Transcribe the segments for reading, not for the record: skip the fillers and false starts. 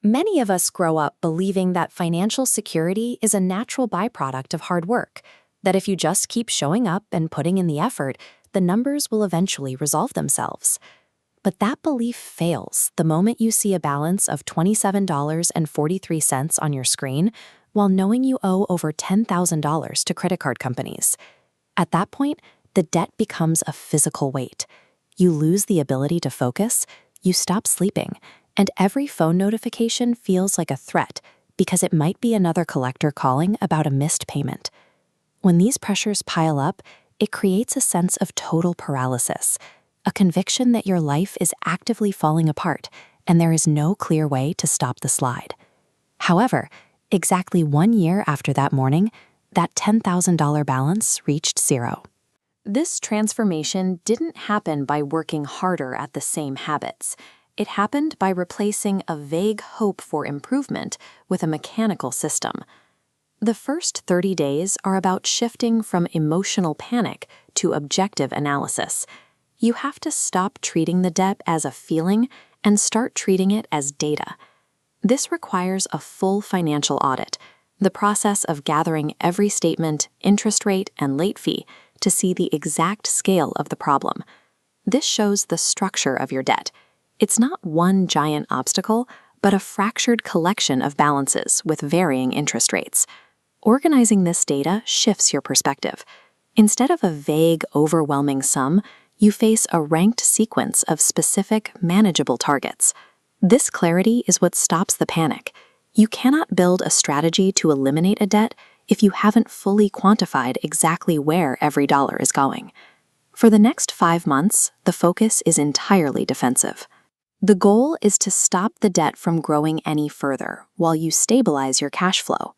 Many of us grow up believing that financial security is a natural byproduct of hard work, that if you just keep showing up and putting in the effort, the numbers will eventually resolve themselves. But that belief fails the moment you see a balance of $27.43 on your screen while knowing you owe over $10,000 to credit card companies. At that point, the debt becomes a physical weight. You lose the ability to focus, you stop sleeping, and every phone notification feels like a threat because it might be another collector calling about a missed payment. When these pressures pile up, it creates a sense of total paralysis, a conviction that your life is actively falling apart and there is no clear way to stop the slide. However, exactly 1 year after that morning, that $10,000 balance reached zero. This transformation didn't happen by working harder at the same habits. It happened by replacing a vague hope for improvement with a mechanical system. The first 30 days are about shifting from emotional panic to objective analysis. You have to stop treating the debt as a feeling and start treating it as data. This requires a full financial audit, the process of gathering every statement, interest rate, and late fee to see the exact scale of the problem. This shows the structure of your debt. It's not one giant obstacle, but a fractured collection of balances with varying interest rates. Organizing this data shifts your perspective. Instead of a vague, overwhelming sum, you face a ranked sequence of specific, manageable targets. This clarity is what stops the panic. You cannot build a strategy to eliminate a debt if you haven't fully quantified exactly where every dollar is going. For the next 5 months, the focus is entirely defensive. The goal is to stop the debt from growing any further while you stabilize your cash flow.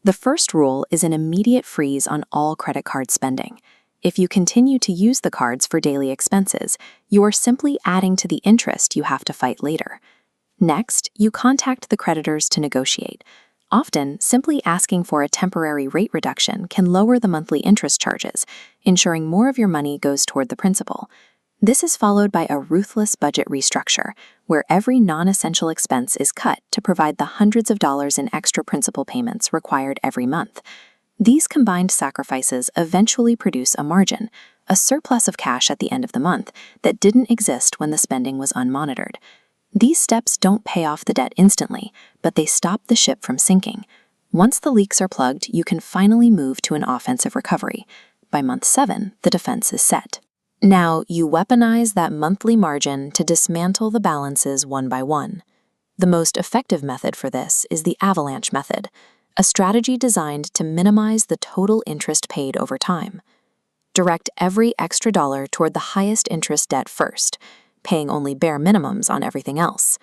The first rule is an immediate freeze on all credit card spending. If you continue to use the cards for daily expenses, you are simply adding to the interest you have to fight later. Next, you contact the creditors to negotiate. Often, simply asking for a temporary rate reduction can lower the monthly interest charges, ensuring more of your money goes toward the principal. This is followed by a ruthless budget restructure, where every non-essential expense is cut to provide the hundreds of dollars in extra principal payments required every month. These combined sacrifices eventually produce a margin, a surplus of cash at the end of the month that didn't exist when the spending was unmonitored. These steps don't pay off the debt instantly, but they stop the ship from sinking. Once the leaks are plugged, you can finally move to an offensive recovery. By month 7, the defense is set. Now, you weaponize that monthly margin to dismantle the balances one by one. The most effective method for this is the avalanche method, a strategy designed to minimize the total interest paid over time. Direct every extra dollar toward the highest interest debt first, paying only bare minimums on everything else.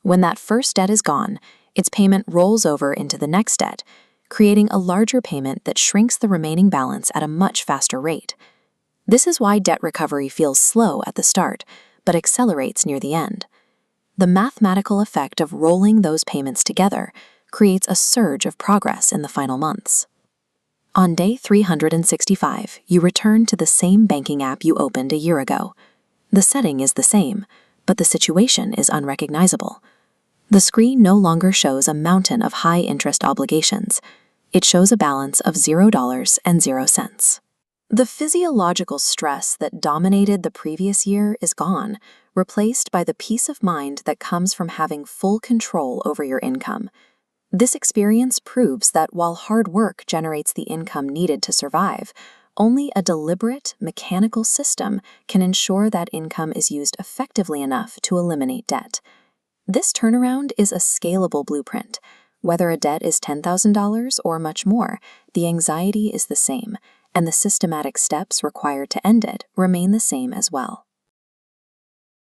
When that first debt is gone, its payment rolls over into the next debt, creating a larger payment that shrinks the remaining balance at a much faster rate. This is why debt recovery feels slow at the start, but accelerates near the end. The mathematical effect of rolling those payments together creates a surge of progress in the final months. On day 365, you return to the same banking app you opened a year ago. The setting is the same, but the situation is unrecognizable. The screen no longer shows a mountain of high-interest obligations. It shows a balance of $0.00. The physiological stress that dominated the previous year is gone, replaced by the peace of mind that comes from having full control over your income. This experience proves that while hard work generates the income needed to survive, only a deliberate, mechanical system can ensure that income is used effectively enough to eliminate debt. This turnaround is a scalable blueprint. Whether a debt is $10,000 or much more, the anxiety is the same, and the systematic steps required to end it remain the same as well.